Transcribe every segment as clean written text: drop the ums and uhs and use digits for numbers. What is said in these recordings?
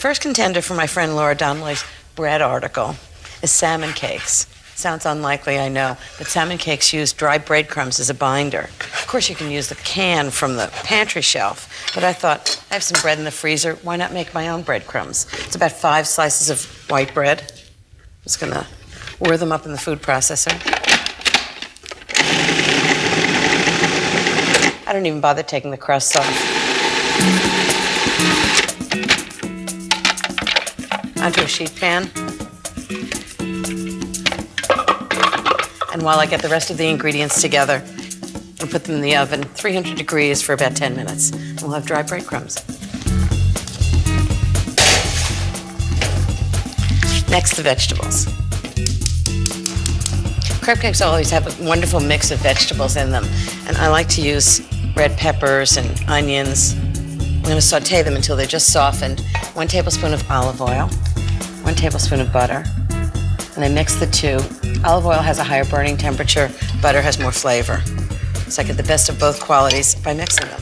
first contender for my friend Laura Donnelly's bread article is salmon cakes. Sounds unlikely, I know, but salmon cakes use dry breadcrumbs as a binder. Of course, you can use the can from the pantry shelf, but I thought, I have some bread in the freezer, why not make my own breadcrumbs? It's about 5 slices of white bread. I'm just gonna whir them up in the food processor. I don't even bother taking the crusts off. Onto a sheet pan. And while I get the rest of the ingredients together, I'll put them in the oven, 300 degrees for about 10 minutes. And we'll have dry breadcrumbs. Next, the vegetables. Crab cakes always have a wonderful mix of vegetables in them. And I like to use red peppers and onions. I'm going to saute them until they're just softened. 1 tablespoon of olive oil, 1 tablespoon of butter. And I mix the two. Olive oil has a higher burning temperature, butter has more flavor. So I get the best of both qualities by mixing them.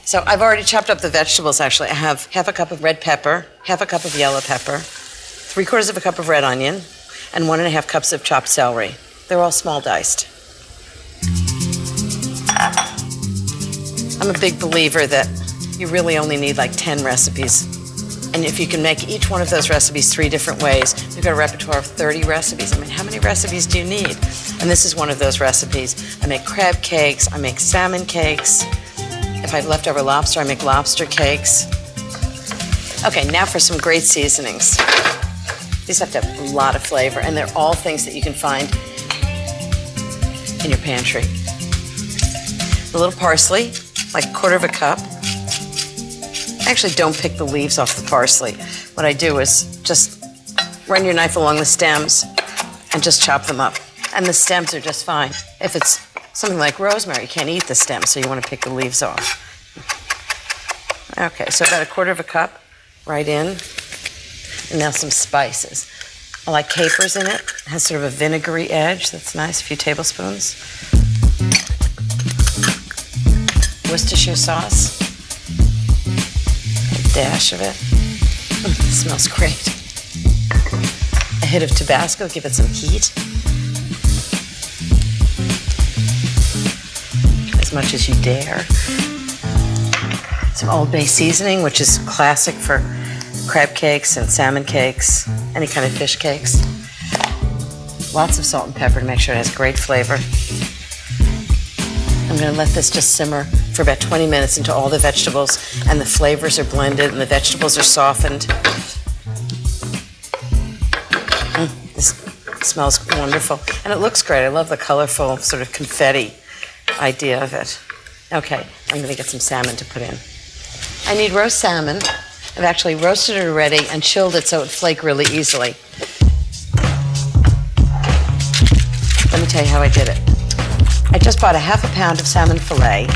So I've already chopped up the vegetables, actually. I have half a cup of red pepper, half a cup of yellow pepper, 3/4 of a cup of red onion, and 1½ cups of chopped celery. They're all small diced. I'm a big believer that you really only need like 10 recipes. And if you can make each one of those recipes 3 different ways, you've got a repertoire of 30 recipes. I mean, how many recipes do you need? And this is one of those recipes. I make crab cakes, I make salmon cakes. If I have leftover lobster, I make lobster cakes. Okay, now for some great seasonings. These have to have a lot of flavor, and they're all things that you can find in your pantry. A little parsley, like 1/4 cup. I actually don't pick the leaves off the parsley. What I do is just run your knife along the stems and just chop them up. And the stems are just fine. If it's something like rosemary, you can't eat the stems, so you want to pick the leaves off. Okay, so about 1/4 cup right in. And now some spices. I like capers in it. It has sort of a vinegary edge. That's nice, a few tablespoons. Worcestershire sauce. Dash of it. It smells great. A hit of Tabasco, give it some heat. As much as you dare. Some Old Bay seasoning, which is classic for crab cakes and salmon cakes, any kind of fish cakes. Lots of salt and pepper to make sure it has great flavor. I'm going to let this just simmer for about 20 minutes until all the vegetables and the flavors are blended and the vegetables are softened. This smells wonderful. And it looks great. I love the colorful sort of confetti idea of it. Okay, I'm going to get some salmon to put in. I need roast salmon. I've actually roasted it already and chilled it so it would flake really easily. Let me tell you how I did it. I just bought 1/2 pound of salmon fillet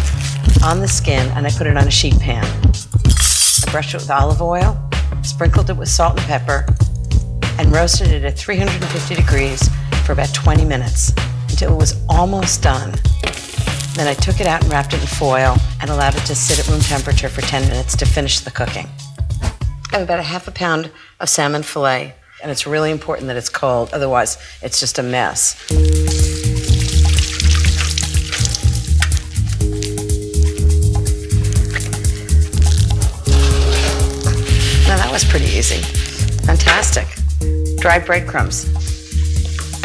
on the skin, and I put it on a sheet pan. I brushed it with olive oil, sprinkled it with salt and pepper, and roasted it at 350 degrees for about 20 minutes until it was almost done. Then I took it out and wrapped it in foil and allowed it to sit at room temperature for 10 minutes to finish the cooking. I have about 1/2 pound of salmon fillet, and it's really important that it's cold, otherwise it's just a mess. Now that was pretty easy. Fantastic. Dried breadcrumbs.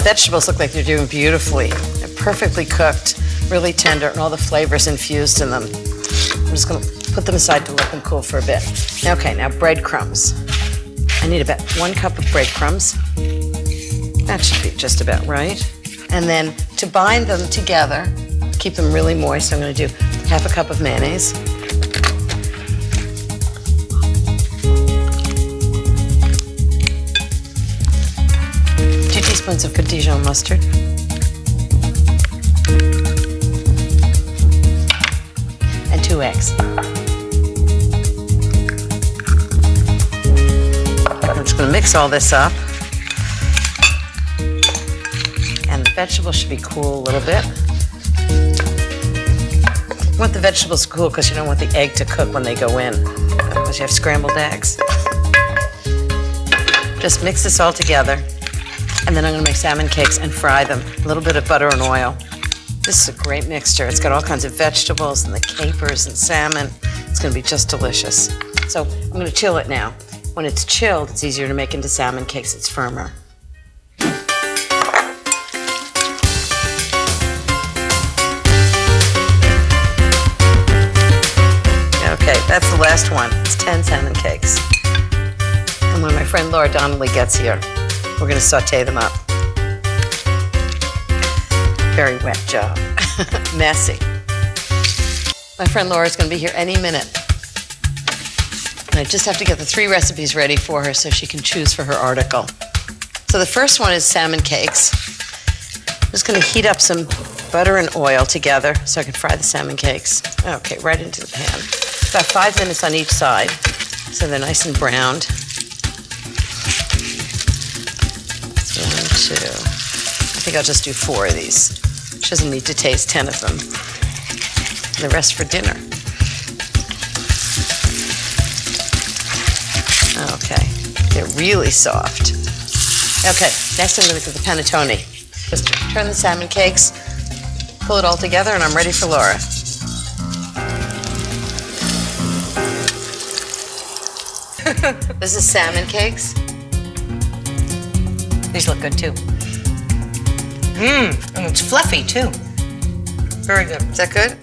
Vegetables look like they're doing beautifully. They're perfectly cooked, really tender, and all the flavors infused in them. I'm just going to put them aside to let them cool for a bit. Okay, now breadcrumbs. I need about 1 cup of breadcrumbs. That should be just about right. And then to bind them together, keep them really moist, I'm going to do 1/2 cup of mayonnaise. 2 teaspoons of Dijon mustard. And 2 eggs. I'm just going to mix all this up. And the vegetables should be cool a little bit. You want the vegetables cool because you don't want the egg to cook when they go in, because you have scrambled eggs. Just mix this all together. And then I'm gonna make salmon cakes and fry them. A little bit of butter and oil. This is a great mixture. It's got all kinds of vegetables and the capers and salmon. It's gonna be just delicious. So I'm gonna chill it now. When it's chilled, it's easier to make into salmon cakes. It's firmer. Okay, that's the last one. It's 10 salmon cakes. And when my friend Laura Donnelly gets here, we're gonna saute them up. Very wet job. Messy. My friend Laura's gonna be here any minute. And I just have to get the 3 recipes ready for her so she can choose for her article. So the first one is salmon cakes. I'm just gonna heat up some butter and oil together so I can fry the salmon cakes. Okay, right into the pan. About 5 minutes on each side, so they're nice and browned. 1, 2. I think I'll just do 4 of these. She doesn't need to taste 10 of them. The rest for dinner. Okay, they're really soft. Okay, next I'm going to do the panettone. Just turn the salmon cakes, pull it all together, and I'm ready for Laura. This is salmon cakes. These look good too. And it's fluffy too. Very good. Is that good?